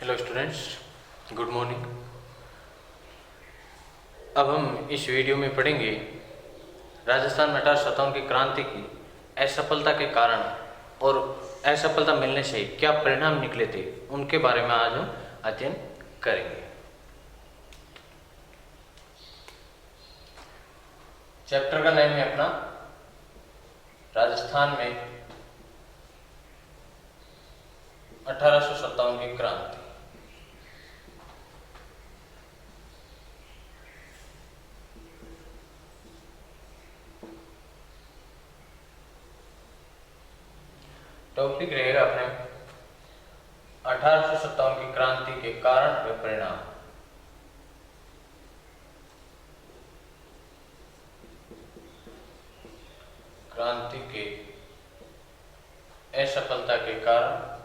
Hello students, good morning. अब हम इस वीडियो में पढ़ेंगे राजस्थान में 1857 की क्रांति की असफलता के कारण और असफलता मिलने से क्या परिणाम निकले थे, उनके बारे में आज हम अध्ययन करेंगे। चैप्टर का नाम है अपना राजस्थान में 1857 की क्रांति। टॉपिक रहेगा अपने 1857 की क्रांति के कारण व परिणाम। क्रांति के असफलता के कारण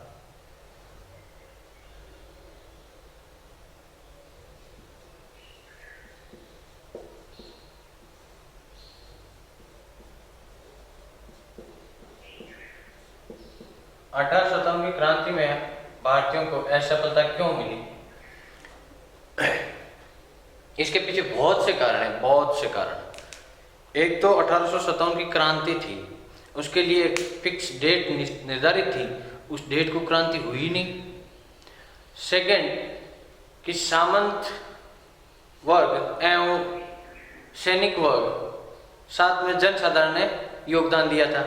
अठारह शतम की क्रांति में भारतीयों को असफलता क्यों मिली? इसके पीछे बहुत से कारण हैं, बहुत से कारण। एक तो 1857 की क्रांति थी, उसके लिए एक फिक्स डेट निर्धारित थी, उस डेट को क्रांति हुई नहीं। सेकंड कि सामंत वर्ग एवं सैनिक वर्ग साथ में जनसाधारण ने योगदान दिया था,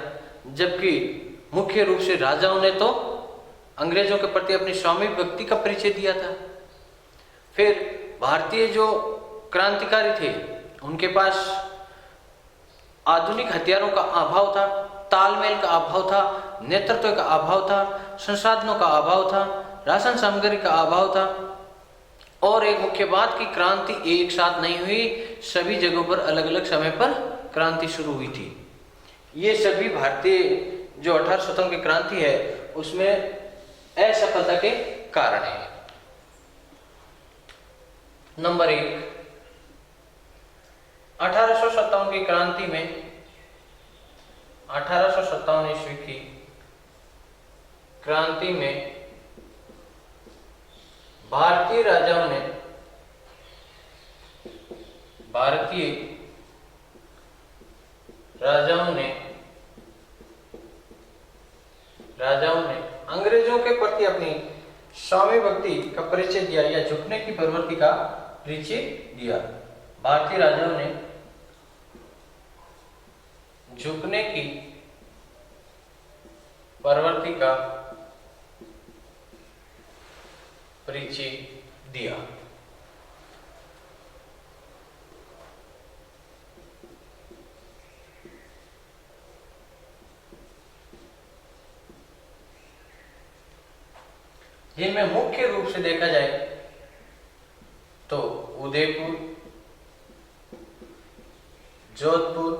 जबकि मुख्य रूप से राजाओं ने तो अंग्रेजों के प्रति अपनी स्वामी भक्ति का परिचय दिया था। फिर भारतीय जो क्रांतिकारी थे उनके पास आधुनिक हथियारों का अभाव था, तालमेल का अभाव था, नेतृत्व का अभाव था, संसाधनों का अभाव था, राशन सामग्री का अभाव था। और एक मुख्य बात की क्रांति एक साथ नहीं हुई, सभी जगहों पर अलग अलग समय पर क्रांति शुरू हुई थी। ये सभी भारतीय जो 1857 की क्रांति है उसमें असफलता के कारण है। नंबर 1, 1857 की क्रांति में 1857 ईस्वी की क्रांति में भारतीय राजाओं ने अंग्रेजों के प्रति अपनी स्वामी भक्ति का परिचय दिया या झुकने की प्रवृत्ति का परिचय दिया। भारतीय राजाओं ने झुकने की प्रवृत्ति का परिचय दिया। जिनमें मुख्य रूप से देखा जाए तो उदयपुर, जोधपुर,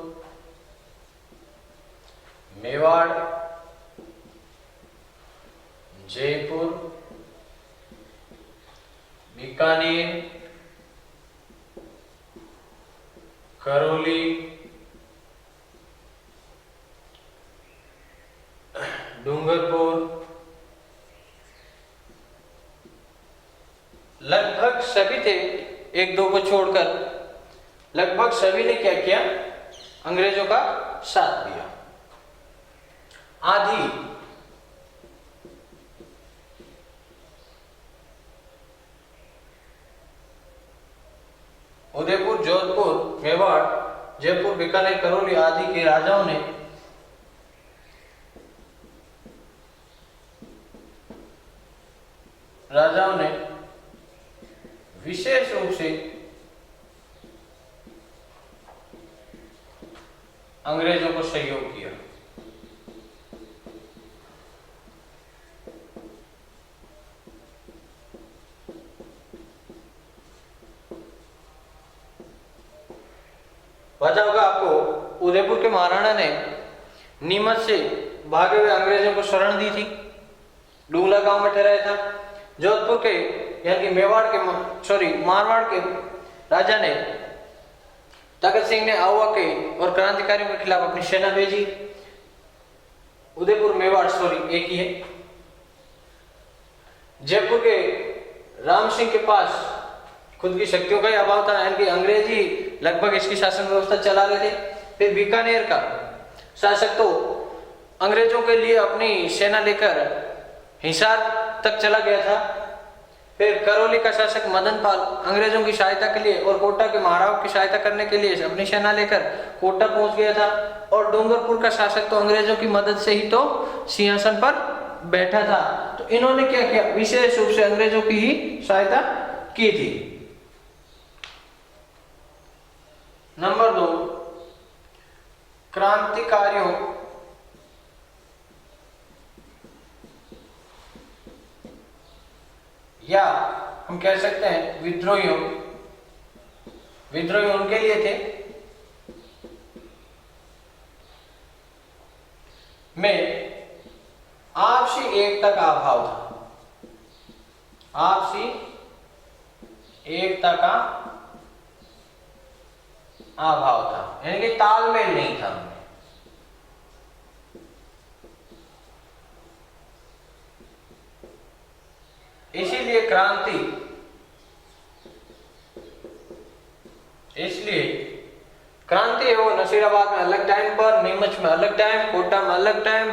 मेवाड़, जयपुर, बीकानेर, करौली, डूंगरपुर, लगभग सभी थे, एक दो को छोड़कर लगभग सभी ने क्या किया? अंग्रेजों का साथ दिया। आदि उदयपुर, जोधपुर, मेवाड़, जयपुर, बीकानेर, करौली आदि के राजाओं ने विशेष रूप से अंग्रेजों को सहयोग किया। पता होगा आपको, उदयपुर के महाराणा ने नीमच से भागे हुए अंग्रेजों को शरण दी थी, डूंगला गांव में ठहराया था। जोधपुर के यानी कि मारवाड़ के राजा ने तखत सिंह ने आवा के और क्रांतिकारियों के खिलाफ अपनी सेना भेजी। उदयपुर, मेवाड़ एक ही है। जयपुर के राम सिंह के पास खुद की शक्तियों का ही अभाव था, यानी कि अंग्रेजी लगभग इसकी शासन व्यवस्था चला रहे थे। फिर बीकानेर का शासक तो अंग्रेजों के लिए अपनी सेना लेकर हिसार तक चला गया था। फिर करौली का शासक मदन पाल अंग्रेजों की सहायता के लिए और कोटा के महाराव की सहायता करने के लिए अपनी सेना लेकर कोटा पहुंच गया था। और डूंगरपुर का शासक तो अंग्रेजों की मदद से ही तो सिंहासन पर बैठा था। तो इन्होंने क्या किया, विशेष रूप से अंग्रेजों की ही सहायता की थी। नंबर 2, क्रांतिकारियों या हम कह सकते हैं विद्रोहियों, विद्रोही उनके लिए थे में आपसी एकता का अभाव था। आपसी एकता का अभाव था, यानी कि तालमेल नहीं था। इसीलिए क्रांति है वो नसीराबाद में अलग टाइम पर, नीमच में अलग टाइम, कोटा में अलग टाइम,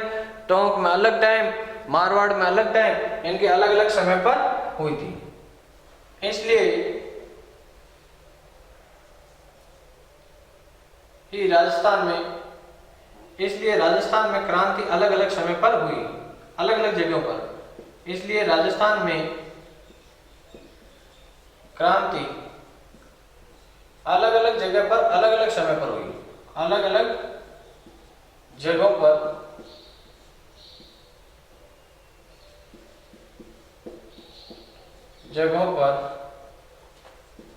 टोंक में अलग टाइम, मारवाड़ में अलग टाइम, इनके अलग अलग समय पर हुई थी। इसलिए राजस्थान में क्रांति अलग अलग समय पर हुई, अलग अलग जगहों पर। इसलिए राजस्थान में क्रांति अलग अलग जगह पर अलग अलग समय पर हुई, अलग अलग जगहों पर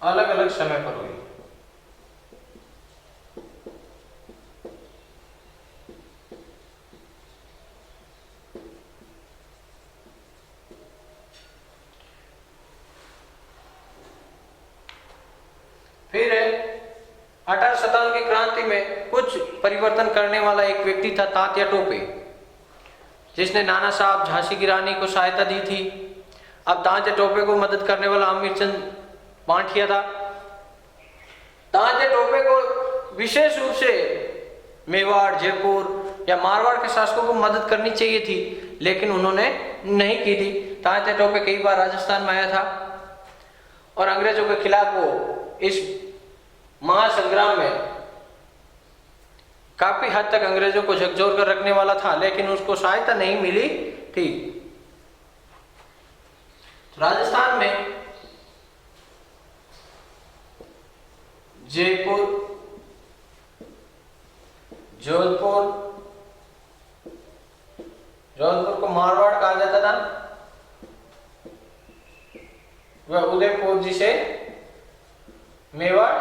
अलग अलग समय पर हुई। फिर 18 शताब्दी की क्रांति में कुछ परिवर्तन करने वाला एक व्यक्ति था तात्या टोपे, जिसने नाना साहब झांसी की रानी को सहायता दी थी। अब तात्या टोपे को मदद करने वाला अमीरचंद पांठिया था। तात्या टोपे को विशेष रूप से मेवाड़, जयपुर या मारवाड़ के शासकों को मदद करनी चाहिए थी, लेकिन उन्होंने नहीं की थी। तात्या टोपे कई बार राजस्थान में आया था और अंग्रेजों के खिलाफ वो इस महासंग्राम में काफी हद तक अंग्रेजों को झकझोर कर रखने वाला था, लेकिन उसको सहायता नहीं मिली थी। राजस्थान में जयपुर, जोधपुर को मारवाड़ कहा जाता था, वह उदयपुर जिसे मेवाड़,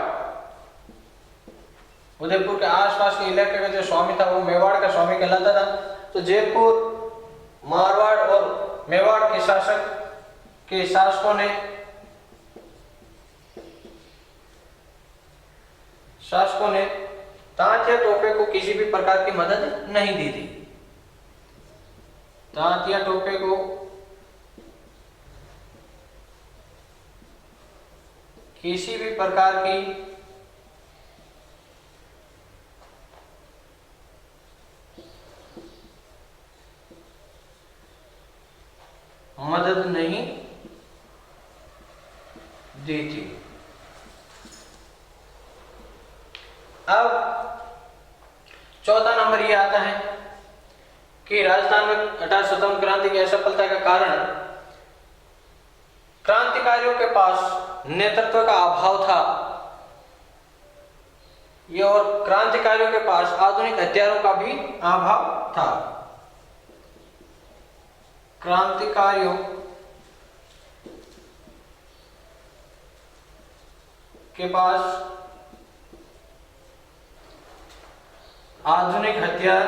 उदयपुर के आसपास के इलाके का जो स्वामी था वो मेवाड़ का स्वामी कहलाता था। तो जयपुर, मारवाड़ और मेवाड़ के शासकों ने तात्या टोपे को किसी भी प्रकार की मदद नहीं दी थी। तात्या टोपे को किसी भी प्रकार की मदद नहीं दी थी। अब चौथा नंबर ये आता है कि राजस्थान में 18 शताब्दी क्रांति की असफलता का कारण क्रांतिकारियों के पास नेतृत्व का अभाव था, ये और क्रांतिकारियों के पास आधुनिक हथियारों का भी अभाव था। क्रांतिकारियों के पास आधुनिक हथियार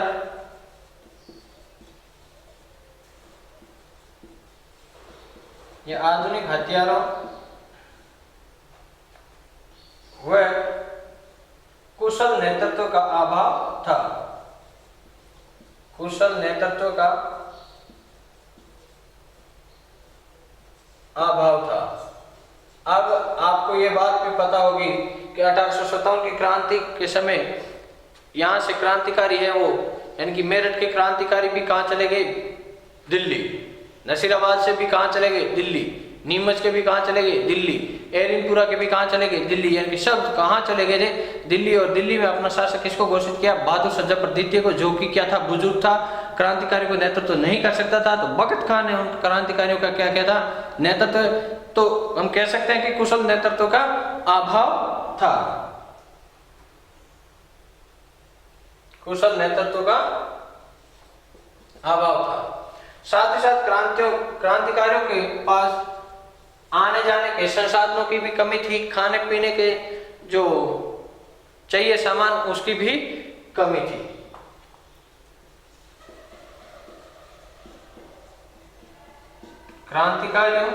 या आधुनिक हथियारों व कुशल नेतृत्व का अभाव था। कुशल नेतृत्व का अभाव था। ये बात भी पता होगी कि 1857 की क्रांति के समय यहाँ से क्रांतिकारी है वो, यानी कि मेरठ के क्रांतिकारी भी कहाँ चले गए? दिल्ली। नसीराबाद से भी कहाँ चले गए? दिल्ली। नीमच के भी कहाँ चले गए? दिल्ली। एरिनपुरा के भी कहाँ चले गए? दिल्ली। यानी कि सब कहाँ चले गए थे? दिल्ली। और दिल्ली में अपना शासक किसको घोषित किया? बहादुर शाह जफर द्वितीय को, जो कि क्या था? बुजुर्ग था, क्रांतिकारी को नेतृत्व नहीं कर सकता था। तो बखत खान ने उन क्रांतिकारियों का क्या था? नेतृत्व, तो हम कह सकते हैं कि कुशल नेतृत्व का अभाव था। कुशल नेतृत्व का अभाव था। साथ ही साथ क्रांतिकारियों के पास आने जाने के संसाधनों की भी कमी थी, खाने पीने के जो चाहिए सामान उसकी भी कमी थी। क्रांतिकारियों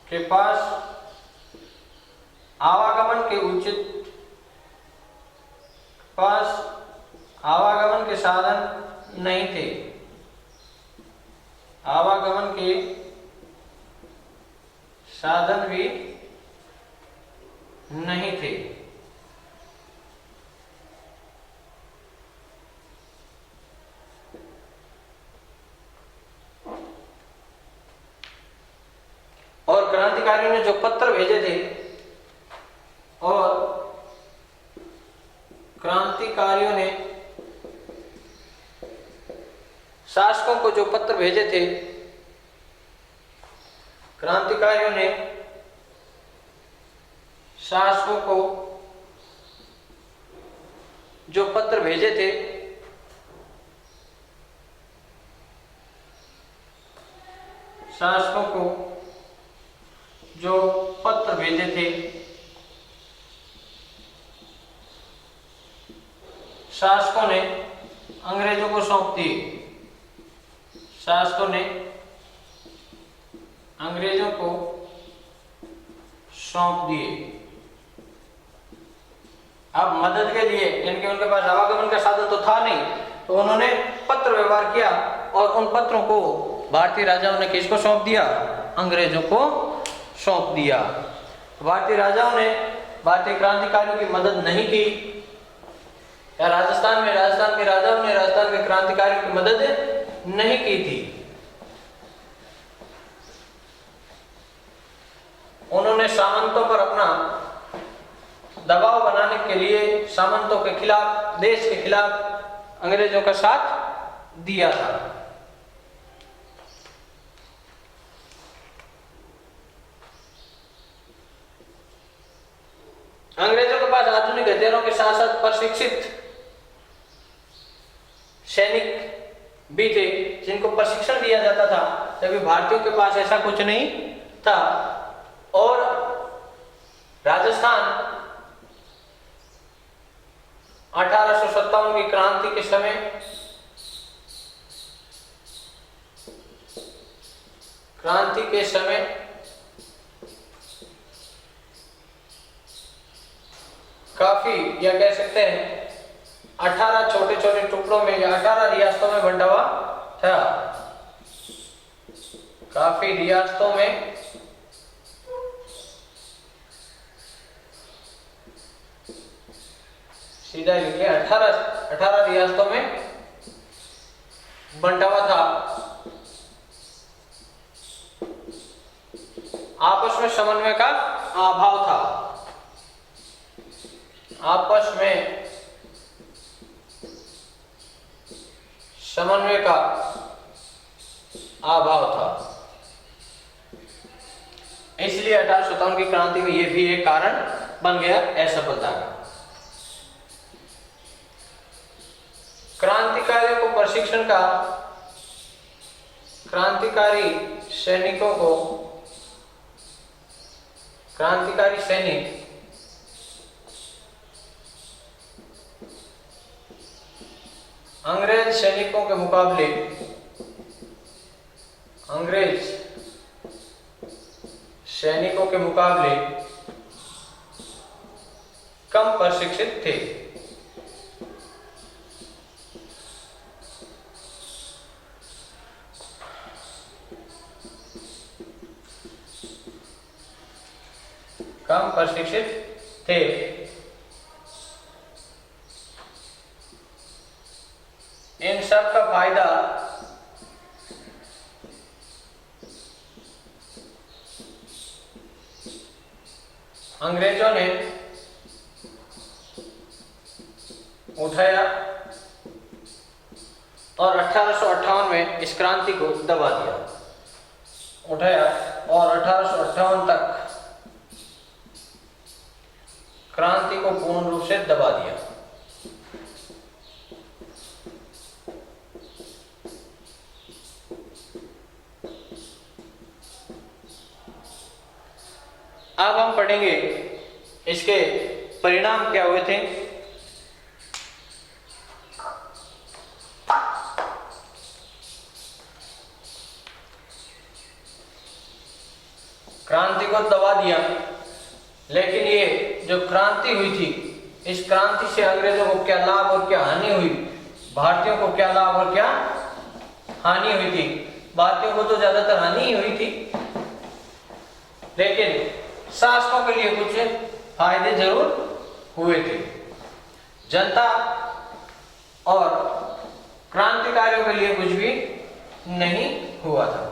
के पास आवागमन के साधन नहीं थे। आवागमन के साधन भी नहीं थे। और क्रांतिकारियों ने जो पत्र भेजे थे, और क्रांतिकारियों ने शासकों को जो पत्र भेजे थे, क्रांतिकारियों ने शासकों को जो पत्र भेजे थे, शासकों को जो पत्र भेजे थे, शासकों ने अंग्रेजों को सौंप दिए। शासकों ने अंग्रेजों को सौंप दिए। अब मदद के लिए, यानी कि उनके पास आवागमन का साधन तो था नहीं, तो उन्होंने पत्र व्यवहार किया और उन पत्रों को भारतीय राजाओं ने किसको सौंप दिया? अंग्रेजों को सौंप दिया। भारतीय राजाओं ने भारतीय क्रांतिकारियों की मदद नहीं की, या राजस्थान के राजाओं ने राजस्थान के क्रांतिकारियों की मदद नहीं की थी। उन्होंने सामंतों पर अपना दबाव बनाने के लिए सामंतों के खिलाफ, देश के खिलाफ अंग्रेजों का साथ दिया था। अंग्रेजों के पास आधुनिक हथियारों के साथ साथ प्रशिक्षित सैनिक भी थे जिनको प्रशिक्षण दिया जाता था, जबकि भारतीयों के पास ऐसा कुछ नहीं था। और राजस्थान 1857 की क्रांति के समय काफी, या कह सकते हैं 18 छोटे छोटे टुकड़ों में या 18 रियासतों में बंटा हुआ था। काफी रियासतों में सीधा लिखिए, 18 रियासतों में बंटा हुआ था। आपस में समन्वय का अभाव था। आपस में समन्वय का अभाव था। इसलिए 1857 की क्रांति में यह भी एक कारण बन गया असफलता का। क्रांतिकारियों को प्रशिक्षण का, क्रांतिकारी सैनिक अंग्रेज सैनिकों के मुकाबले, कम प्रशिक्षित थे। कम प्रशिक्षित थे। इन सब का फायदा अंग्रेजों ने उठाया और 1858 में इस क्रांति को दबा दिया। उठाया और 1858 तक क्रांति को पूर्ण रूप से दबा दिया। अब हम पढ़ेंगे इसके परिणाम क्या हुए थे। क्रांति को दबा दिया, लेकिन ये जो क्रांति हुई थी, इस क्रांति से अंग्रेजों को क्या लाभ और क्या हानि हुई, भारतीयों को क्या लाभ और क्या हानि हुई थी। भारतीयों को तो ज्यादातर हानि ही हुई थी, लेकिन शासकों के लिए कुछ फायदे जरूर हुए थे। जनता और क्रांतिकारियों के लिए कुछ भी नहीं हुआ था।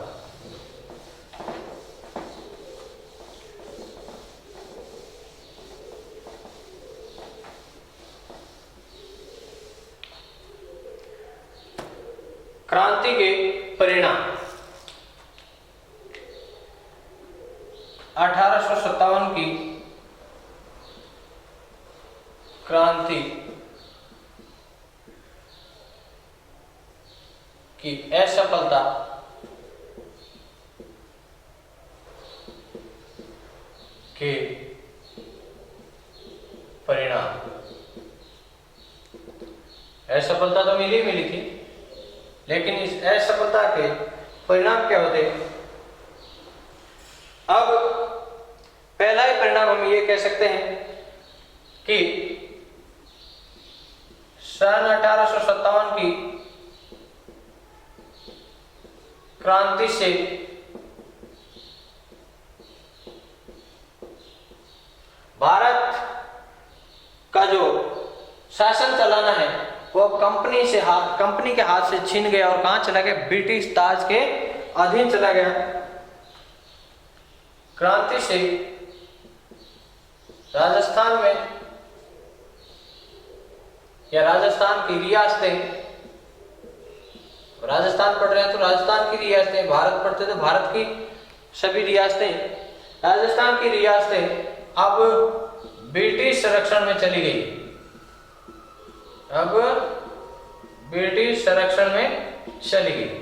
क्रांति के परिणाम 1857 की क्रांति की असफलता के परिणाम। असफलता तो मिली थी, लेकिन इस असफलता के परिणाम क्या होते। अब पहला ही परिणाम हम ये कह सकते हैं कि सन 1857 की क्रांति से भारत का जो शासन चलाना है वो कंपनी के हाथ से छीन गया और कहां चला गया, ब्रिटिश ताज के अधीन चला गया। क्रांति से राजस्थान में या राजस्थान की रियासतें, राजस्थान पढ़ रहे हैं तो राजस्थान की रियासतें, भारत पढ़ते तो भारत की सभी रियासतें, राजस्थान की रियासतें अब ब्रिटिश संरक्षण में चली गई। अब ब्रिटिश संरक्षण में चली गई।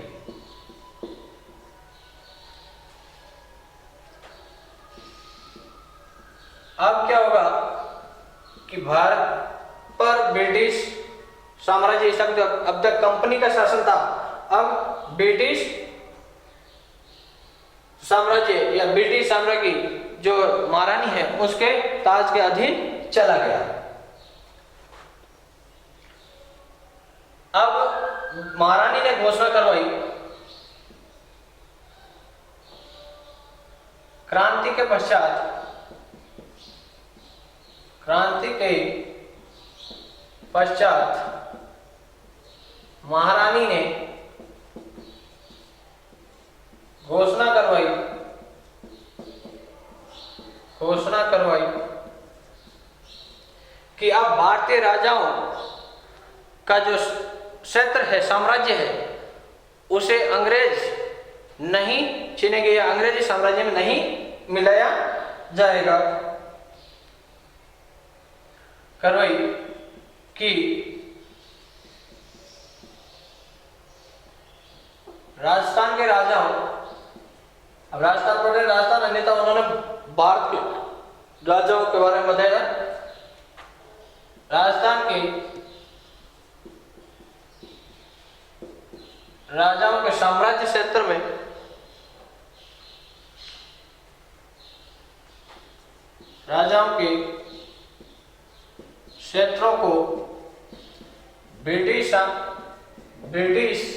अब क्या होगा कि भारत पर ब्रिटिश साम्राज्य, अब तक कंपनी का शासन था, अब ब्रिटिश साम्राज्य या ब्रिटिश साम्राज्य की जो महारानी है उसके ताज के अधीन चला गया। अब महारानी ने घोषणा करवाई, क्रांति के पश्चात, क्रांति के पश्चात महारानी ने घोषणा करवाई कि अब भारतीय राजाओं का जो क्षेत्र है, साम्राज्य है, उसे अंग्रेज नहीं छीनेंगे या अंग्रेजी साम्राज्य में नहीं मिलाया जाएगा। करवाई कि राजस्थान के राजाओं, अब राजस्थान पढ़े, राजस्थान अन्यथा उन्होंने भारत के राजाओं के बारे में बताया। राजस्थान के राजाओं के साम्राज्य क्षेत्र में राजाओं के क्षेत्रों को ब्रिटिश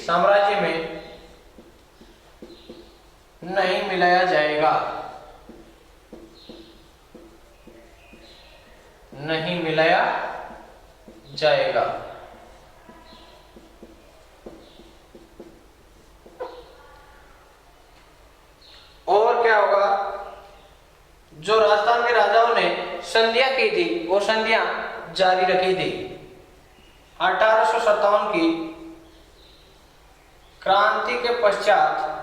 साम्राज्य में नहीं मिलाया जाएगा। नहीं मिलाया जाएगा। और क्या होगा, जो राजस्थान के राजाओं ने संधियां की थी वो संधियां जारी रखी थी। 1857 की क्रांति के पश्चात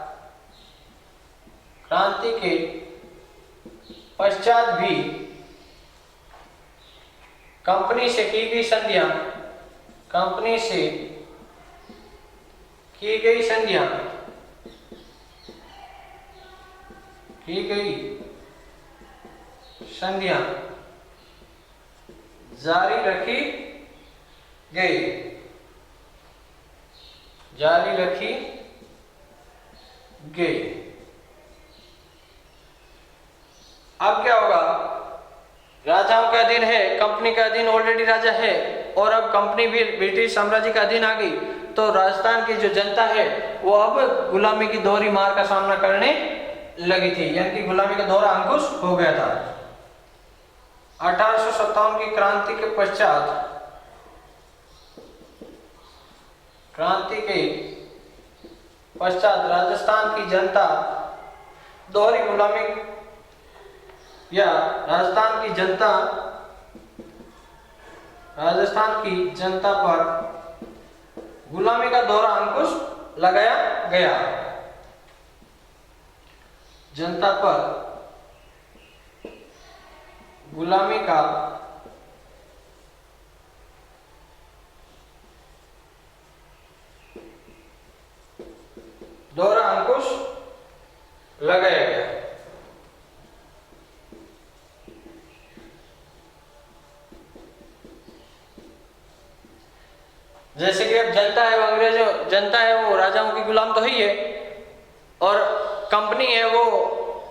भी कंपनी से की गई संधियां जारी रखी गई। अब क्या होगा, राजाओं का अधीन है, कंपनी का अधीन ऑलरेडी राजा है, और अब कंपनी भी ब्रिटिश साम्राज्य का अधीन आ गई, तो राजस्थान की जो जनता है वो अब गुलामी की दोहरी मार का सामना करने लगी थी, यानी कि गुलामी का दोहरा अंकुश हो गया था। 1857 की क्रांति के पश्चात राजस्थान की जनता दोहरी गुलामी या राजस्थान की जनता पर गुलामी का दोहरा अंकुश लगाया गया। जनता पर गुलामी का दोहरा अंकुश लगाया गया। जैसे कि अब जनता है वो राजाओं की गुलाम तो ही है, और कंपनी है वो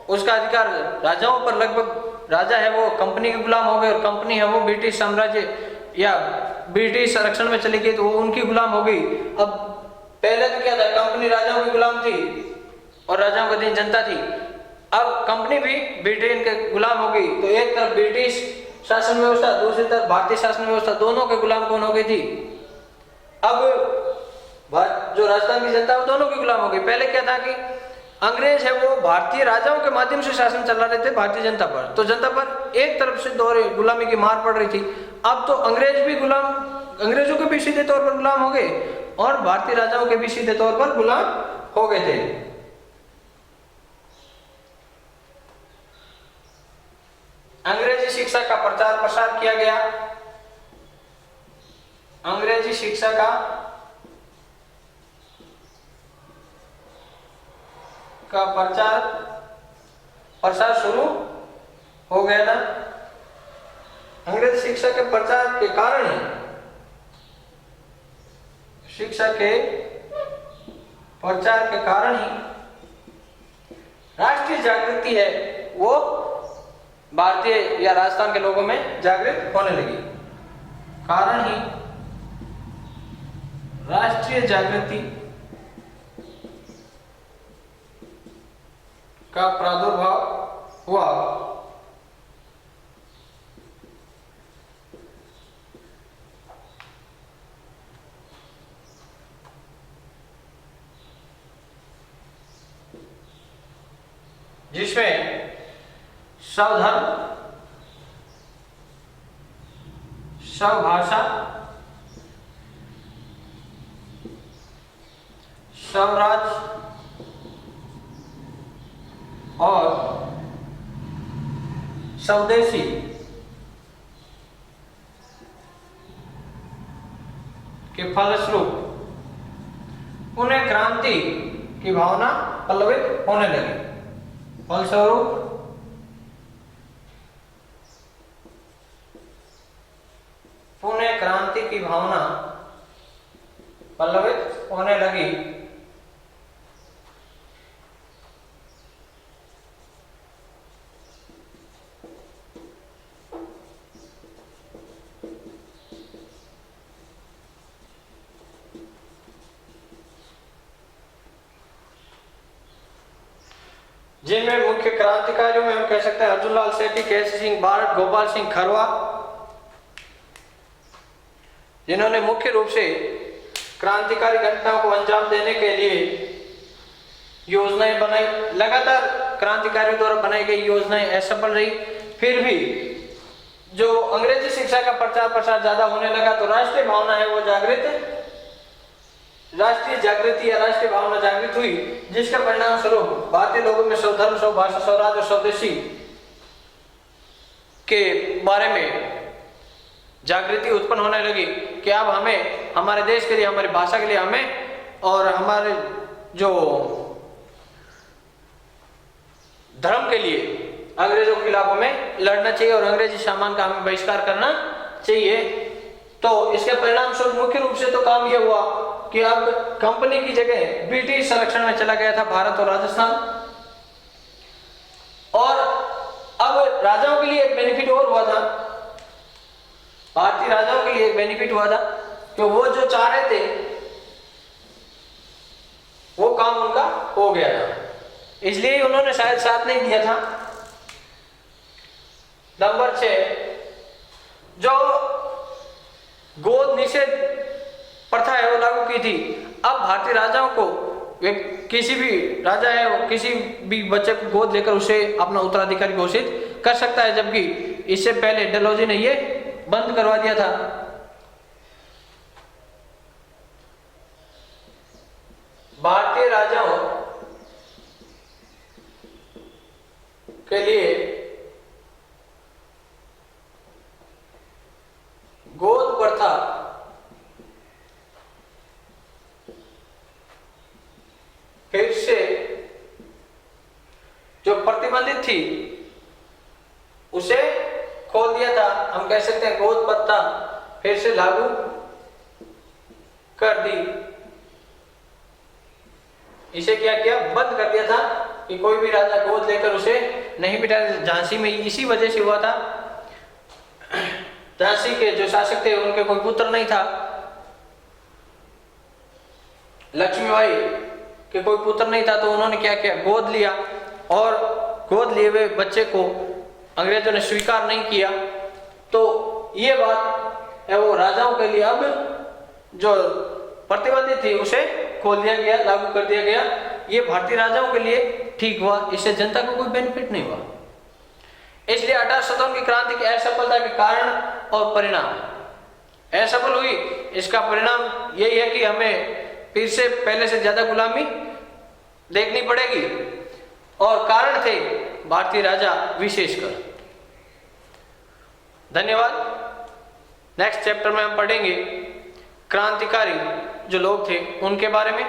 उसका अधिकार राजाओं पर, लगभग राजा है वो कंपनी के गुलाम हो गए, और कंपनी है वो ब्रिटिश साम्राज्य या ब्रिटिश संरक्षण में चली गई तो वो उनकी गुलाम हो गई। अब पहले तो क्या था, कंपनी राजाओं की गुलाम थी और राजाओं का अधीन जनता थी। अब कंपनी भी ब्रिटेन के गुलाम हो गई, तो एक तरफ ब्रिटिश शासन व्यवस्था, दूसरी तरफ भारतीय शासन व्यवस्था, दोनों के गुलाम कौन हो गई थी। अब जो राजस्थान की जनता वो दोनों की गुलाम हो गई। पहले क्या था कि अंग्रेज है वो भारतीय राजाओं के माध्यम से शासन चला रहे थे भारतीय जनता पर, तो जनता पर एक तरफ से दोहरे गुलामी की मार पड़ रही थी। अब तो अंग्रेजों के भी सीधे तौर पर गुलाम हो गए और भारतीय राजाओं के भी सीधे तौर पर गुलाम हो गए थे। अंग्रेजी शिक्षा का प्रचार प्रसार किया गया। अंग्रेजी शिक्षा का प्रचार प्रसार शुरू हो गया था। अंग्रेजी शिक्षा के प्रचार के कारण ही राष्ट्रीय जागृति है वो भारतीय या राजस्थान के लोगों में जागृत होने लगी। कारण ही राष्ट्रीय जागृति का प्रादुर्भाव हुआ। जिसमें स्वधर्म, स्वभाषा, स्वराज और स्वदेशी के फलस्वरूप उन्हें क्रांति की भावना पल्लवित होने लगी। फलस्वरूप पुनः क्रांति की भावना पल्लवित होने लगी। जिनमें मुख्य क्रांतिकारियों में हम कह सकते हैं अर्जुन लाल सेठी, केसरी सिंह बारठ, गोपाल सिंह खरवा, जिन्होंने मुख्य रूप से क्रांतिकारी घटनाओं को अंजाम देने के लिए योजनाएं बनाई। लगातार क्रांतिकारियों द्वारा बनाई गई योजनाएं असफल रही, फिर भी जो अंग्रेजी शिक्षा का प्रचार प्रसार ज्यादा होने लगा तो राष्ट्रीय भावना है वो राष्ट्रीय जागृति या राष्ट्रीय भावना जागृत हुई, जिसका परिणाम स्वरूप भारतीय लोगों में स्वधर्म, स्वभाषा, स्वराज और स्वदेशी के बारे में जागृति उत्पन्न होने लगी कि अब हमें हमारे देश के लिए, हमारी भाषा के लिए हमें और हमारे जो धर्म के लिए अंग्रेजों के खिलाफ हमें लड़ना चाहिए और अंग्रेजी सामान का हमें बहिष्कार करना चाहिए। तो इसके परिणाम स्वरूप मुख्य रूप से तो काम यह हुआ कि अब कंपनी की जगह ब्रिटिश संरक्षण में चला गया था भारत और राजस्थान। और अब राजाओं के लिए एक बेनिफिट और हुआ था, भारतीय राजाओं के लिए एक बेनिफिट हुआ था कि वो जो चाह रहे थे वो काम उनका हो गया था, इसलिए उन्होंने शायद साथ नहीं दिया था। नंबर 6, जो गोद निषेध प्रथा है वो लागू की थी। अब भारतीय राजाओं को किसी भी राजा है वो किसी भी बच्चे को गोद लेकर उसे अपना उत्तराधिकारी घोषित कर सकता है, जबकि इससे पहले डलहौजी ने ये बंद करवा दिया था। भारतीय राजाओं के लिए गोद प्रथा फिर से जो प्रतिबंधित थी उसे खोल दिया था। हम कह सकते हैं गोद प्रथा फिर से लागू कर दी। इसे क्या किया, बंद कर दिया था कि कोई भी राजा गोद लेकर उसे नहीं बिठा। झांसी में इसी वजह से हुआ था, झांसी के जो शासक थे उनके कोई पुत्र नहीं था, लक्ष्मीबाई के कोई पुत्र नहीं था, तो उन्होंने क्या किया, गोद लिया और गोद लिए हुए बच्चे को अंग्रेजों ने स्वीकार नहीं किया। तो ये बात है वो राजाओं के लिए अब जो प्रतिबंधित थी उसे खोल दिया गया, लागू कर दिया गया। ये भारतीय राजाओं के लिए ठीक हुआ, इससे जनता को कोई बेनिफिट नहीं हुआ। इसलिए 1857 की क्रांति की असफलता के कारण और परिणाम असफल हुई, इसका परिणाम यही है कि हमें फिर से पहले से ज्यादा गुलामी देखनी पड़ेगी और कारण थे भारतीय राजा विशेषकर। धन्यवाद। नेक्स्ट चैप्टर में हम पढ़ेंगे क्रांतिकारी जो लोग थे उनके बारे में।